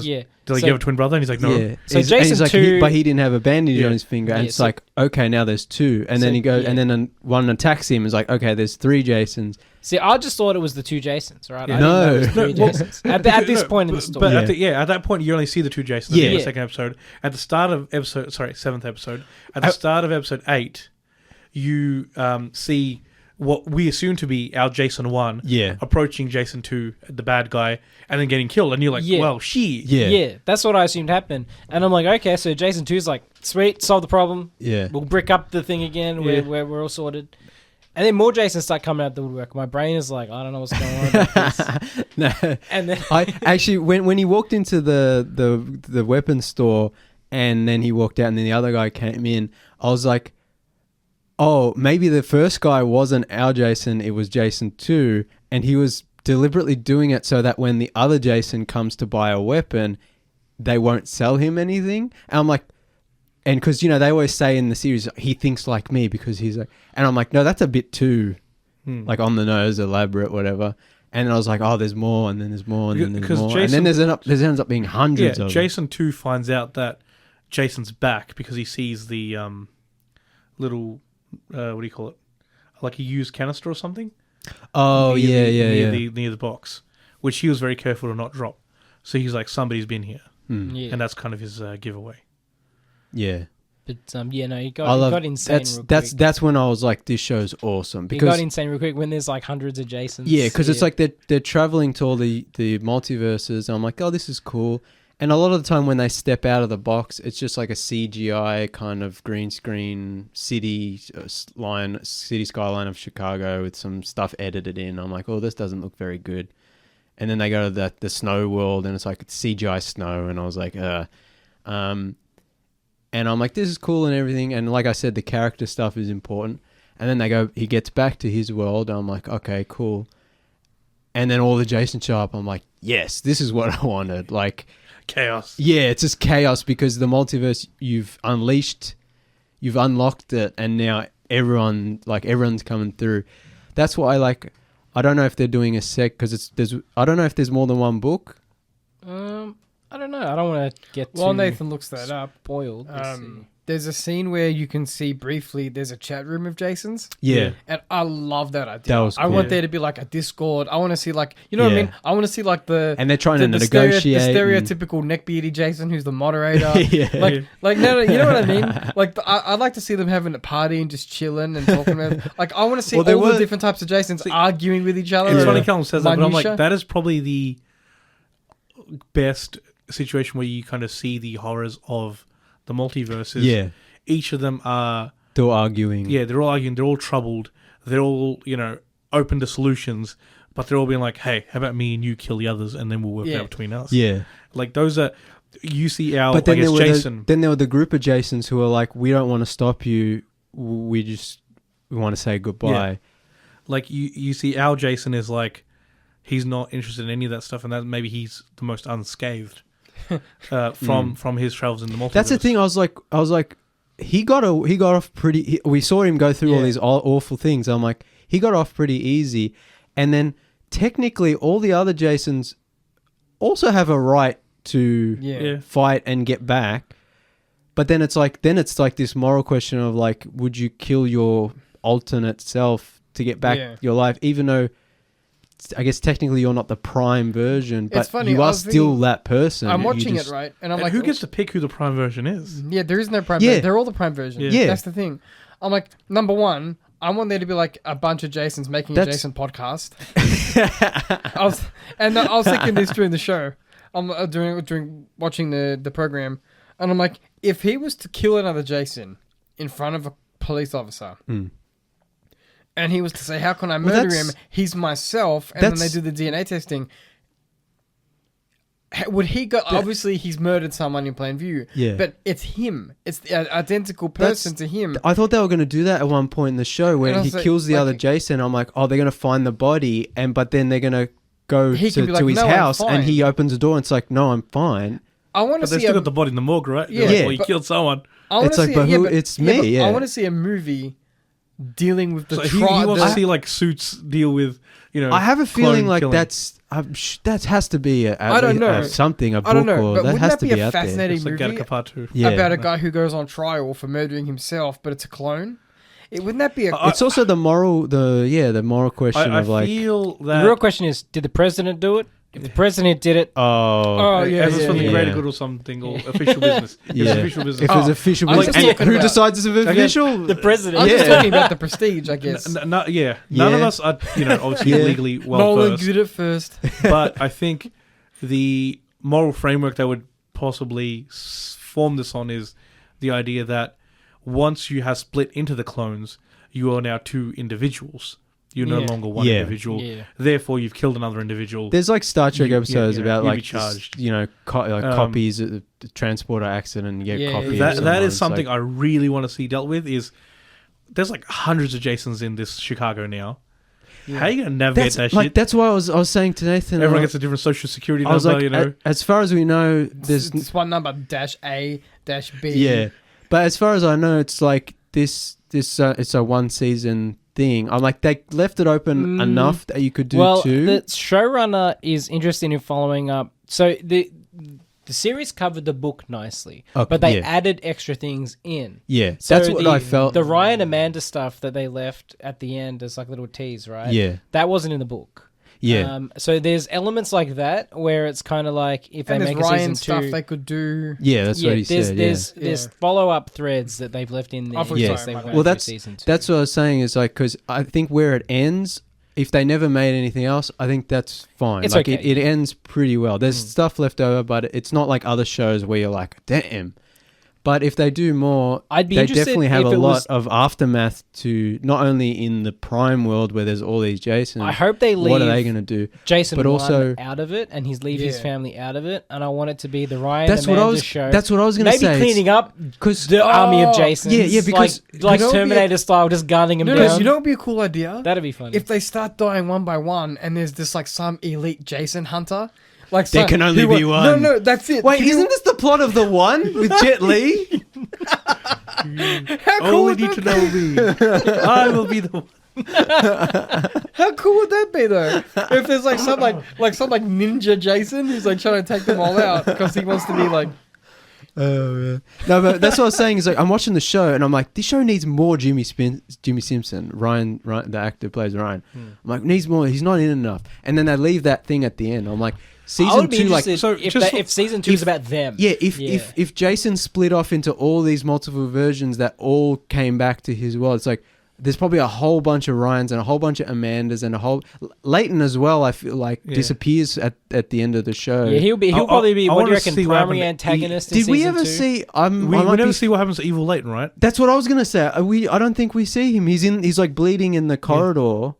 yeah. did So- you have a twin brother? And he's like, no. Yeah. So He's Jason like, 2 but he didn't have a bandage Yeah. on his finger, and Yeah, it's so- like, okay, now there's 2, and So, then he goes, yeah. and then one attacks him. It's like, okay, there's 3 Jasons. See, I just thought it was the 2 Jasons, right? Yeah. I didn't know it was No. 3 No, well, Jasons. At this No, point in the but- story. But Yeah. at that point, you only see the 2 Jasons Yeah. in the Yeah. second episode. At the start of seventh episode, at the start of episode 8, you see what we assume to be our Jason 1 Yeah. approaching Jason 2, the bad guy, and then getting killed. And you're like, Yeah. well, she. Yeah. Yeah, that's what I assumed happened. And I'm like, okay, so Jason 2's like, sweet, solve the problem. Yeah. We'll brick up the thing again. Yeah. We're all sorted. And then more Jasons start coming out the woodwork. My brain is like, I don't know what's going on about this. No. And then I actually when he walked into the weapons store and then he walked out and then the other guy came in, I was like, oh, maybe the first guy wasn't our Jason, it was Jason 2, and he was deliberately doing it so that when the other Jason comes to buy a weapon, they won't sell him anything. And I'm like, and because, they always say in the series, he thinks like me because he's like, and I'm like, no, that's a bit too, like, on the nose, elaborate, whatever. And then I was like, oh, there's more, and then there's more, and then there's Because more. Jason- and then there ends up being hundreds Yeah, of them. Jason 2 finds out that Jason's back because he sees the little, what do you call it? Like a used canister or something? Oh, Near yeah. near the box, which he was very careful to not drop. So he's like, somebody's been here. yeah, And that's kind of his giveaway. Yeah. but yeah, no, he I got, love, insane. real quick. that's when I was like, this show's awesome. He Because got insane real quick when there's like hundreds of Jasons. yeah, because it's like they're traveling to all the multiverses. And I'm like, oh, this is cool. And a lot of the time when they step out of the box, it's just like a CGI kind of green screen city skyline of Chicago with some stuff edited in. I'm like, oh, this doesn't look very good. And then they go to the snow world and it's like CGI snow. And I was like, and I'm like, this is cool and everything. And like I said, the character stuff is important. And then he gets back to his world. And I'm like, okay, cool. And then all the Jasons show up. I'm like, yes, this is what I wanted. Like, Chaos. yeah, it's just chaos because the multiverse you've unlocked it, and now everyone's coming through. That's what I like. I don't know if they're doing a sec because I don't know if there's more than one book. I don't know. I don't want to get While too Nathan looks that up, spoiled. Let's see. there's a scene where you can see briefly there's a chat room of Jason's. Yeah. And I love that idea. That was I want cool. there to be like a Discord. I want to see like, you know what I Yeah. mean? I want to see like the... And they're trying to the negotiate. the and- stereotypical neckbeardy Jason who's the moderator. Yeah. No, you know what I mean? Like, I'd like to see them having a party and just chilling and talking about... Like, I want to see Well, there all were- the different types of Jasons arguing with each other. It's Yeah. funny Callum says that, but I'm Minutia. like, that is probably the best situation where you kind of see the horrors of the multiverses. Yeah. Each of them are, They're arguing. yeah, they're all arguing, they're all troubled, they're all, open to solutions, but they're all being like, hey, how about me and you kill the others and then we'll work it Yeah. out between us. Yeah. Like, those are, you see our, But then I guess, there were Jason. then there were the group of Jasons who are like, we don't want to stop you. We want to say goodbye. Like, you see our Jason is like, he's not interested in any of that stuff, and that maybe he's the most unscathed from his travels in the multiverse. That's the thing. I was like, he got off pretty. We saw him go through all Yeah. these awful things. I'm like, he got off pretty easy, and then technically, all the other Jasons also have a right to Yeah. fight and get back. But then it's like this moral question of like, would you kill your alternate self to get back Yeah. your life, even though I guess technically you're not the prime version, but It's funny, you I are was still thinking- that person. I'm You watching just- it, right? And I'm And like, who gets to pick who the prime version is? Yeah, there is no prime Yeah. version. They're all the prime version. Yeah. That's the thing. I'm like, number one, I want there to be like a bunch of Jasons making a That's- Jason podcast. I was thinking this during the show. I'm during watching the program, and I'm like, if he was to kill another Jason in front of a police officer, and he was to say, "How can I Well, murder that's- him? He's myself," and then they that's- do the DNA testing. Would he go? Obviously, he's murdered someone in plain view. Yeah. But it's him. It's the identical person to him. I thought they were going to do that at one point in the show where And I he was like- kills the like- other Jason. I'm like, oh, they're going to find the body, but then they're going to go He can be to like, his "No, I'm house, and fine." he opens the door, and it's like, no, I'm fine. I want to But they see still a. got the body in the morgue, right? Yeah, They're like, well, you but- killed someone. I wanna It's like, see but yeah, who- it's me, but yeah. I want to see a movie dealing with the So he wants the- to see like Suits deal with, I have a feeling clone like killing. that has to be I don't know. something, a book, I don't know, or but that wouldn't has that to be be a out there. fascinating It's like movie Gattaca Part 2. Yeah. about a guy who goes on trial for murdering himself, but it's a clone? Wouldn't that be a? It's also the moral question I of like, feel The that real question is, did the president do it? If the president did it, Oh, yeah, As it's for the yeah. greater good or something, or official business. It's Yeah. official business. If it's official, I was business- just and talking who about- decides it's official? the president. I'm just Yeah. talking about the prestige, I guess. None of Yeah. us are, obviously Yeah. legally well Nolan versed. did it first. But I think the moral framework that would possibly form this on is the idea that once you have split into the clones, you are now two individuals. You're no Yeah. longer one Yeah. individual. Yeah. Therefore, you've killed another individual. There's like Star Trek You- episodes yeah, about you'd like be charged. copies of the transporter accident and you get Yeah, copies. yeah. of That someone. is It's something like, I really want to see dealt with. Is there's like hundreds of Jasons in this Chicago now. How are you going to navigate that shit? that's why I was saying to Nathan. Everyone gets a different social security I was number, like, as far as we know, there's It's one number -A-B. yeah, but as far as I know, it's like this it's a one season thing. I'm like they left it open enough that you could do well, two. the showrunner is interested in following up. So the series covered the book nicely, Okay, but they yeah. added extra things in. Yeah, So that's what the- I felt. The Ryan Amanda stuff that they left at the end as like a little tease, right? Yeah. That wasn't in the book. Yeah. So there's elements like that where it's kind of like if they And make there's a Ryan season stuff 2. they could do. Yeah, that's what he there's, said. There's yeah. there's Yeah. follow up threads that they've left in there. I thought Yeah. because they sorry, went Well, through that's season 2. that's what I was saying is like because I think where it ends, if they never made anything else, I think that's fine. It's like okay. it ends pretty well. There's stuff left over, but it's not like other shows where you're like, damn. But if they do more, I'd be they interested definitely have if a it lot was- of aftermath to not only in the Prime world where there's all these Jasons. I hope they leave What are they going to do? Jason but 1 also- out of it and he's leave his Yeah. family out of it, and I want it to be the Ryan That's what Amanda I was. show. That's what I was going to Maybe say. cleaning up because the army of Jasons. yeah, because- like you know, Terminator style, just gunning him No, down. no, you know what would be a cool idea? That'd be funny. If they start dying one by one and there's this like some elite Jason hunter. Like There some- can only who be wa- one. No, that's it. wait, Can you- isn't this the plot of the one with Jet Li? how cool Only would need that to know me. I will be the one. How cool would that be though? If there's like some ninja Jason who's like trying to take them all out because he wants to be like. Oh yeah. No, but that's what I was saying. Is like I'm watching the show and I'm like, this show needs more Jimmy Simpson. Ryan, the actor who plays Ryan. I'm like, needs more. He's not in enough. And then they leave that thing at the end. I'm like, I season would be 2, like, interested so if, just if season 2 is about them. yeah, if Jason split off into all these multiple versions that all came back to his world, it's like there's probably a whole bunch of Ryans and a whole bunch of Amandas and a whole Leighton as well. I feel like Yeah. disappears at the end of the show. Yeah, he'll probably be I what do you wanna reckon see what primary happened to antagonist in Did we season ever 2? see? We I might never be- see what happens to Evil Leighton, right? That's what I was gonna say. I don't think we see him. He's like bleeding in the corridor,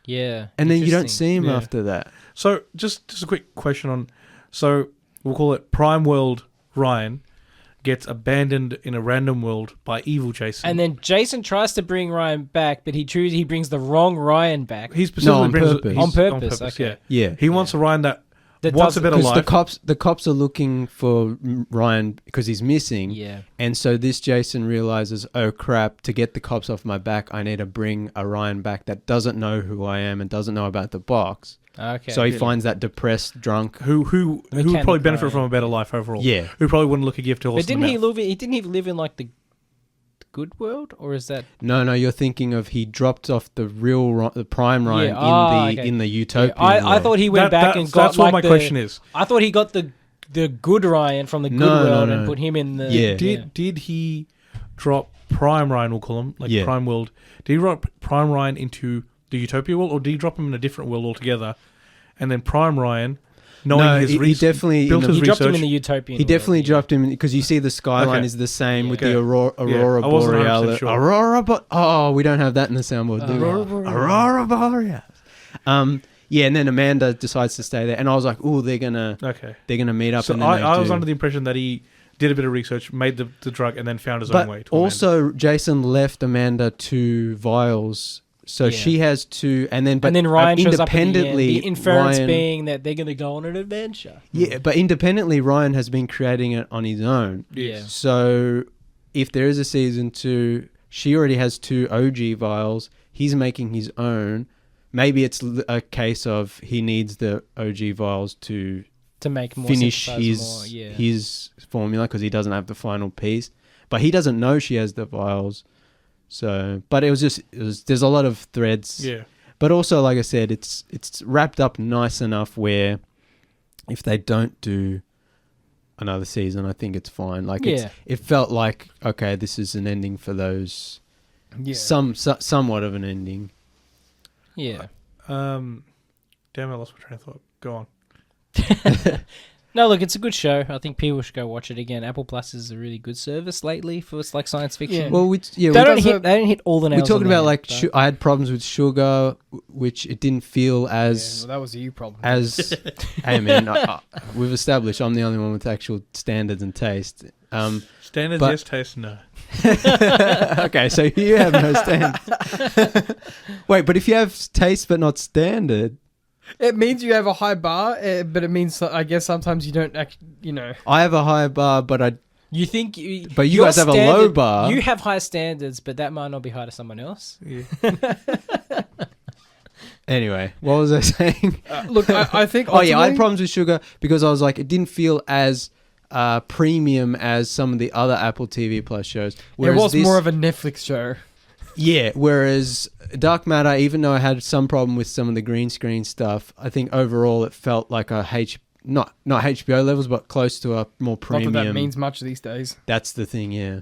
Yeah. and then you don't interesting. see him Yeah. after that. So just a quick question on. So we'll call it Prime World Ryan gets abandoned in a random world by evil Jason. And then Jason tries to bring Ryan back, but he brings the wrong Ryan back. he specifically on brings purpose. he's- On purpose, okay. Yeah. Yeah, He wants a Ryan that That wants a doesn't- better because life. the cops are looking for Ryan because he's missing. Yeah. And so this Jason realizes, oh crap, to get the cops off my back, I need to bring a Ryan back that doesn't know who I am and doesn't know about the box. Okay. So he finds that depressed drunk. who would Mechanic probably benefit Ryan. from a better life overall. Yeah. Who probably wouldn't look a gift to horse But in the didn't mouth. he live in like the good world, or is that No, you're thinking of he dropped off the the prime Ryan Yeah, in the okay. in the utopian. I world. thought he went back and got that's what like my the, question is. I thought he got the good Ryan from the good No, world no. and put him in the Yeah. Did he drop Prime Ryan, we'll call him, like Yeah. Prime World? Did he drop Prime Ryan into the Utopia world, or did he drop him in a different world altogether? And then Prime Ryan, knowing No, his he definitely built in his He dropped him research. in the utopian. He definitely world, dropped him because you see the skyline Okay. is the same with Okay. the aurora I wasn't 100% borealis. sure. Aurora, we don't have that in the soundboard. Do we? Aurora borealis. Yeah, and then Amanda decides to stay there, and I was like, "Oh, they're gonna Okay. meet up." So and then I they was do. under the impression that he did a bit of research, made the drug, and then found his But own way. To Amanda. also, Jason left Amanda 2 vials, so Yeah. she has 2, and then and then Ryan shows up at the end. independently. The inference Ryan- being that they're going to go on an adventure. yeah, but independently, Ryan has been creating it on his own. Yeah. So if there is a season 2, she already has 2 OG vials. He's making his own. Maybe it's a case of he needs the OG vials to To make more finish synthesize more, yeah. his formula because he doesn't have the final piece. But he doesn't know she has the vials. So, but there's a lot of threads. yeah, But also, like I said, it's wrapped up nice enough where if they don't do another season, I think it's fine. Like, Yeah. it felt like, okay, this is an ending for those. Yeah. Somewhat of an ending. Yeah. Damn, I lost my train of thought. Go on. No, look, it's a good show. I think people should go watch it again. Apple Plus is a really good service lately for like science fiction. Yeah. Well, they don't hit all the nails. we're talking on the about head, like but- I had problems with Sugar, which it didn't feel Yeah, as well, that was a you problem. as. Hey man, we've established I'm the only one with actual standards and taste. Standards, But- yes. Taste, no. Okay, so you have no standards. Wait, but if you have taste but not standard, It means you have a high bar, but it means I guess sometimes you don't I have a high bar, but You think But you your guys have a low bar. You have high standards, but that might not be high to someone else. Yeah. Anyway, what was I saying? Look, I think. Oh yeah, I had ultimately- problems with Sugar because I was like, it didn't feel as premium as some of the other Apple TV Plus shows. It was more of a Netflix show. Yeah, whereas Dark Matter, even though I had some problem with some of the green screen stuff, I think overall it felt like a not HBO levels, but close to a more premium. Not that means much these days. That's the thing, yeah.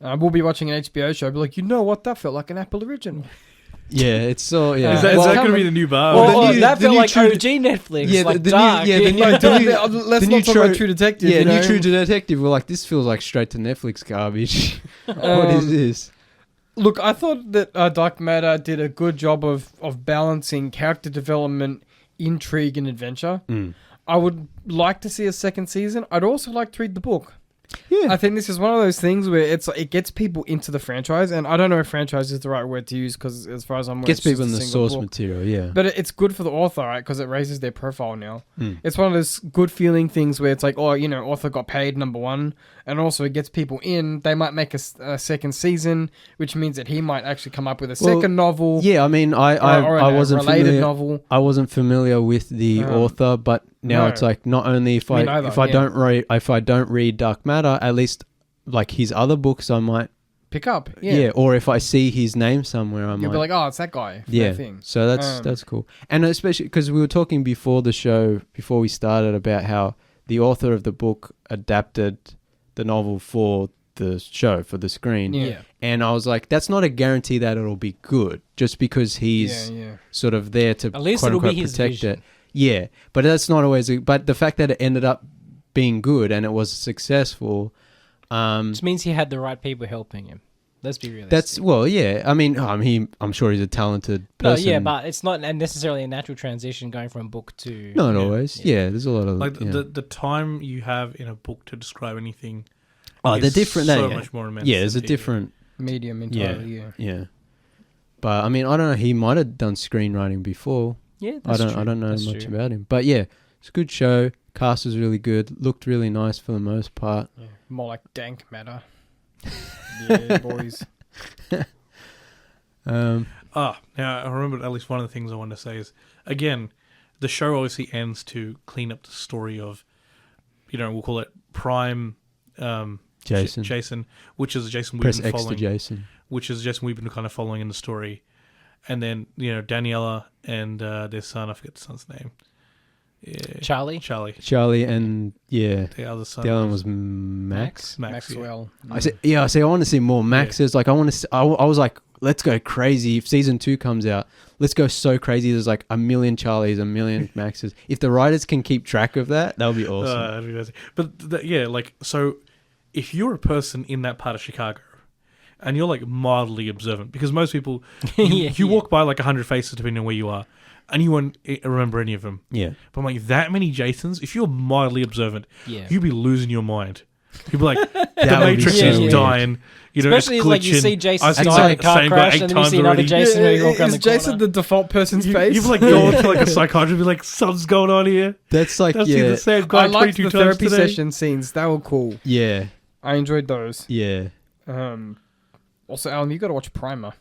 We'll be watching an HBO show, be like, you know what? That felt like an Apple original. Yeah, it's so yeah. Is that Well, going to be coming- the new bar? Well, Or the new- that the felt new like True- OG Netflix, Yeah, like the new- dark. yeah, the new- Let's the new not talk about True- True Detective. Yeah, you know? new True Detective. We're like, this feels like straight to Netflix garbage. What is Um, this? Look, I thought that Dark Matter did a good job of balancing character development, intrigue, and adventure. Mm. I would like to see a second season. I'd also like to read the book. Yeah, I think this is one of those things where it gets people into the franchise, and I don't know if franchise is the right word to use because, as far as I'm aware, gets it's just people in a the single source book. material. Yeah, But it's good for the author, right? Because it raises their profile now. Mm. It's one of those good feeling things where it's like, oh, author got paid, number one, and also it gets people in. They might make a second season, which means that he might actually come up with a Well, second novel. yeah. I mean, or I a wasn't related familiar. novel. I wasn't familiar with the author, but now no. it's like not only if Me I neither, if I yeah. don't read Dark Matter, at least like his other books I might Pick up, or if I see his name somewhere I You'll might be like, oh, it's that guy. From yeah. that thing. So that's cool, and especially because we were talking before the show before we started about how the author of the book adapted the novel for the show for the screen, Yeah. and I was like, that's not a guarantee that it'll be good just because he's Yeah. sort of there to At least quote it'll be unquote his protect vision. it. Yeah, but that's not always. But the fact that it ended up being good and it was successful, Which means he had the right people helping him. Let's be realistic. that's yeah. I mean, I'm sure he's a talented no, person. yeah, but it's not necessarily a natural transition going from book to. not Yeah. always. Yeah. Yeah, there's a lot of Like yeah. the time you have in a book to describe anything. Oh, is they're different. So yeah. much more immense. Yeah, there's a than TV. different. Medium entirely, yeah. Yeah, but I mean, I don't know. He might have done screenwriting before. Yeah, that's I don't know That's much true. about him. But yeah, it's a good show. Cast was really good. Looked really nice for the most part. Yeah. More like dank matter. Yeah, boys. Now I remember at least one of the things I wanted to say is, again, the show obviously ends to clean up the story of, we'll call it Prime Jason. Jason, which is Jason we've Press been X to following, Jason. which is Jason we've been kind of following in the story, and then Daniela and their son, I forget the son's name. Yeah, Charlie? Charlie and yeah, the other son. the other one was Max. Max. Yeah. Maxwell. I want to see more Maxes. Like I want to. I was like, let's go crazy. If season 2 comes out, let's go so crazy. There's like 1 million Charlies, 1 million Maxes. If the writers can keep track of that, that would be awesome. That'd be amazing. But so if you're a person in that part of Chicago and you're like mildly observant, because most people, you walk by like 100 faces depending on where you are, and you won't remember any of them. Yeah. But I'm like, that many Jasons, if you're mildly observant, Yeah. you'd be losing your mind. You'd be like, the That would be Matrix so is weird. dying. Especially it's like you glitching. see Jason I've seen die in a the car same guy crash, 8 and then you times see another already. Jason who walk around Is the Jason corner. the default person's face? You've like gone to like a psychiatrist and be like, something's going on here. That's like I've seen yeah, the same guy I liked 22 the times therapy today. session scenes. They were cool. yeah, I enjoyed those. yeah. Also, Alan, you got to watch Primer.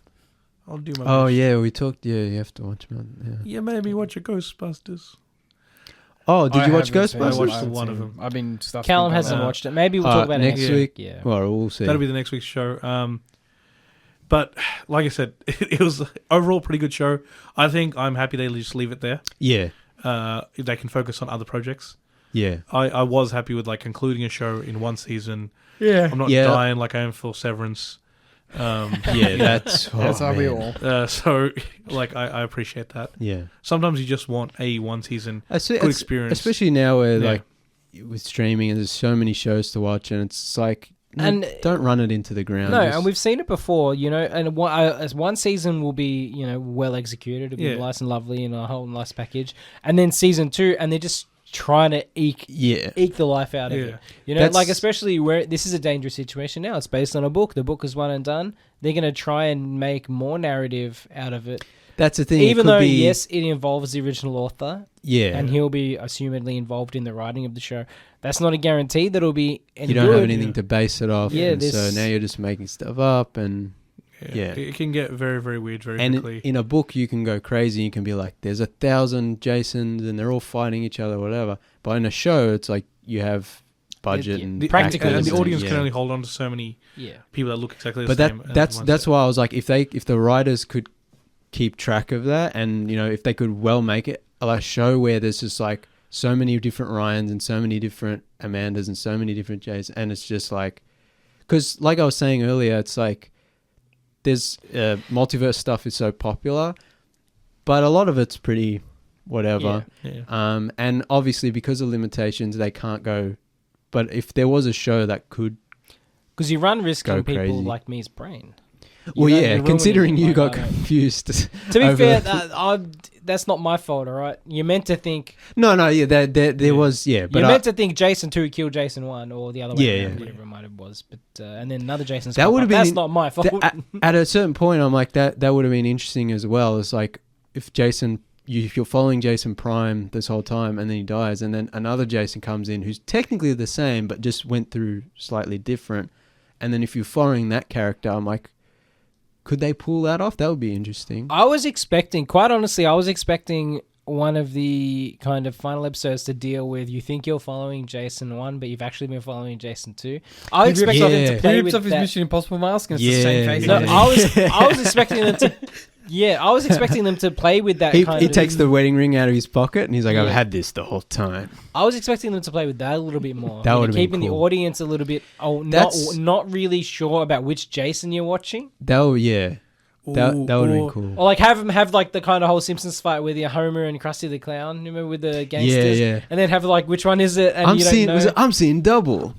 I'll do my Oh best. yeah, we talked. Yeah, you have to watch man. Yeah. Yeah, maybe watch a Ghostbusters. Oh, did you watch haven't seen it. I Ghostbusters? watched haven't one of seen them. it. I've been stuff. Callum hasn't watched it. Maybe we'll talk about next it next week. week. Yeah. Well, we'll see. That'll be the next week's show. But like I said, it was overall a pretty good show. I think I'm happy they just leave it there. yeah. they can focus on other projects. Yeah. I was happy with like concluding a show in one season. Yeah. I'm not Yeah. dying like I am for Severance. Yeah, that's That's how we man. all. So like I appreciate that. Yeah. Sometimes you just want a one season Good good experience. Especially now where Yeah. like with streaming and there's so many shows to watch and it's like And- don't run it into the ground. No, Just- and we've seen it before, you know. And as one season will be, you know, well executed, it'll be Yeah. nice and lovely and a whole nice package, and then season 2, and they're just trying to eke the life out of Yeah. it. You know, That's- like especially where this is a dangerous situation now. It's based on a book. The book is one and done. They're going to try and make more narrative out of it, That's the thing. even it could though be, yes, it involves the original author, yeah, and he'll be assumedly involved in the writing of the show. That's not a guarantee that it'll be any you don't good. have anything to base it off. Yeah, and so this- now you're just making stuff up and. Yeah. It can get very, very weird very And quickly. in a book, you can go crazy. You can be like, "There's 1,000 Jasons, and they're all fighting each other, whatever." But in a show, it's like you have budget Yeah, and practical and actors the audience yeah. can only hold on to so many Yeah. people that look exactly the But same. that's why I was like, if the writers could keep track of that, and you know, if they could well make it a show where there's just like so many different Ryans and so many different Amandas and so many different Jays, and it's just like, because like I was saying earlier, it's like. There's multiverse stuff is so popular, but a lot of it's pretty whatever. Yeah. And obviously because of limitations, they can't go. But if there was a show that could, Because you run risk Go on people crazy. like me's brain. well, You're yeah, ruining considering it, you like, got I don't- confused. To be over- fair, that's not my fault, all right? You're meant to think... no, yeah, there was, yeah, but You're meant to think Jason 2 killed Jason 1, or the other way Yeah, around, yeah. whatever it might have was. But and then another Jason's That pop would up. have been That's in- not my fault. at a certain point, I'm like that would have been interesting as well. It's like if if you're following Jason Prime this whole time and then he dies, and then another Jason comes in who's technically the same but just went through slightly different, and then if you're following that character, I'm like, could they pull that off? That would be interesting. I was expecting, quite honestly, one of the kind of final episodes to deal with you think you're following Jason 1, but you've actually been following Jason 2. I was He rips expecting off- them to Yeah. play He rips with off his that. Mission Impossible mask and it's the same Yeah. face. No, Yeah. I was expecting them to... Yeah, I was expecting them to play with that He kind of... takes the wedding ring out of his pocket and he's like, I've Yeah. had this the whole time. I was expecting them to play with that a little bit more. That You know, would've been keeping the cool. audience a little bit not really sure about which Jason you're watching. That would, yeah. That would have been cool. Or like have them have like the kind of whole Simpsons fight with your Homer and Krusty the Clown, remember with the gangsters? Yeah. And then have like which one is it? And you don't know. I'm seeing double.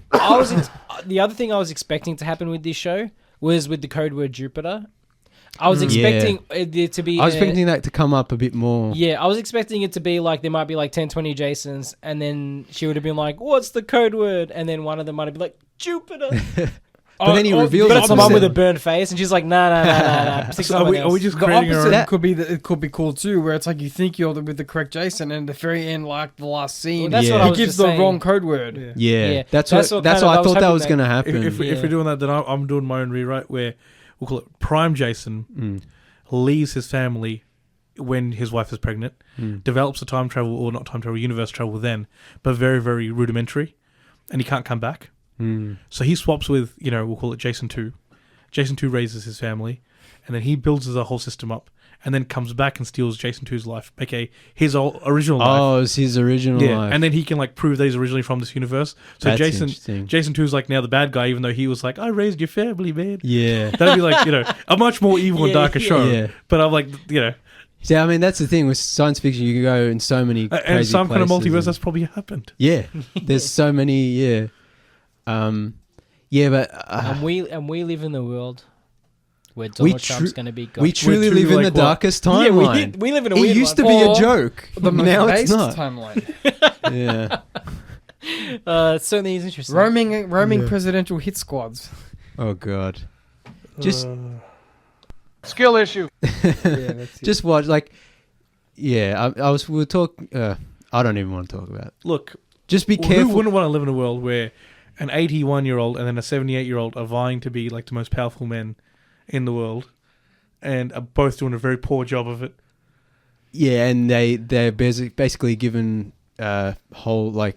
The other thing I was expecting to happen with this show was with the code word Jupiter. I was Yeah. expecting it to be. I was expecting that to come up a bit more. Yeah, I was expecting it to be like there might be like 10, 20 Jasons, and then she would have been like, "What's the code word?" And then one of them might have been like Jupiter. But then he reveals But it it's to the one with him. a burned face, and she's like, "Nah. Stick So someone are we else." just The creating our opposite own? could be that it could be cool too, where it's like you think you're with the correct Jason, and at the very end, like the last scene, Well, that's Yeah. what I he was gives just the saying. wrong code word. Yeah. Yeah, Yeah. that's That's what what that's kind what of- I I was thought that hoping was that- going to happen. If Yeah. we're doing that, then I'm doing my own rewrite where we'll call it Prime Jason Mm, leaves his family when his wife is pregnant, mm. develops a time travel, or not time travel, universe travel then, but very, very rudimentary, and he can't come back. Mm. So he swaps with, we'll call it Jason 2. Jason 2 raises his family, and then he builds the whole system up, and then comes back and steals Jason 2's life, aka his original life. Oh, it's his original Yeah, life. and then he can prove that he's originally from this universe. So That's Jason interesting. 2's now the bad guy, even though he was like, I raised your family, man. Yeah. That'd be a much more evil and Yeah, darker yeah. show. Yeah. But I'm like, See, I mean, that's the thing with science fiction. You can go in so many and crazy some kind of places multiverse and- that's probably happened. Yeah, there's so many. Yeah, yeah, but And we live in the world where Donald Trump's going to be God. we truly truly live in like the what? darkest Yeah, timeline. we live in a It weird used to one. be a Or joke. The most now it's based not. timeline. Yeah. It certainly is interesting. Roaming Yeah. presidential hit squads. Oh god. Just Skill issue. Yeah, that's it. just watch Yeah, we'll talk. I don't even want to talk about it. look, Just be who careful. wouldn't want to live in a world where an 81-year-old and then a 78-year-old are vying to be like the most powerful men in the world, and are both doing a very poor job of it? Yeah, and they're basically given whole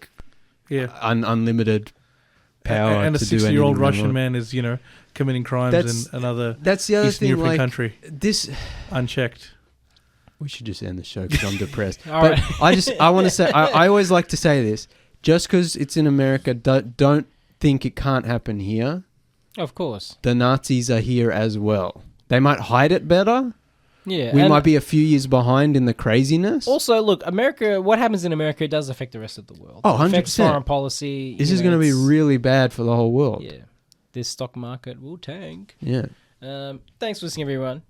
Yeah. unlimited power and a to do 60-year-old anything they Russian want. man is, committing crimes That's- in another That's the other Eastern thing. European Like country this, unchecked. We should just end the show because I'm depressed. All But right. I want to say, I always like to say this. Just because it's in America, don't think it can't happen here. Of course. The Nazis are here as well. They might hide it better. Yeah. We and might be a few years behind in the craziness. Also, look, America. What happens in America does affect the rest of the world. Oh, It affects 100%. foreign policy. This you is know, going to be it's- really bad for the whole world. Yeah. This stock market will tank. Yeah. Thanks for listening, everyone.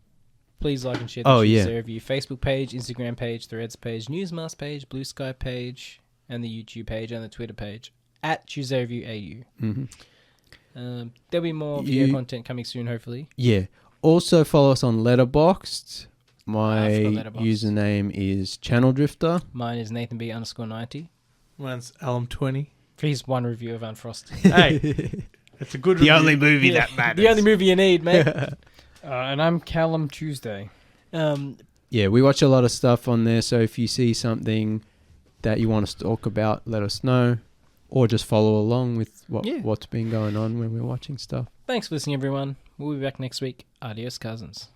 Please like and share the Oh, Tuesday yeah. Review Facebook page, Instagram page, Threads page, Newsmask page, Blue Sky page, and the YouTube page and the Twitter page at Tuesday Review AU. Mm-hmm. There'll be more video You- content coming soon, hopefully. Yeah. Also follow us on Letterboxd. My I forgot Letterboxd. username is Channel Drifter. Mine is Nathan B _90. Mine's Alum20. For his one review of Unfrosted. Hey, it's a good review. movie Yeah, the only movie you need, mate. And I'm Callum Tuesday. Yeah, we watch a lot of stuff on there. So if you see something that you want us to talk about, let us know. Or just follow along with what's been going on when we're watching stuff. Thanks for listening, everyone. We'll be back next week. Adios, cousins.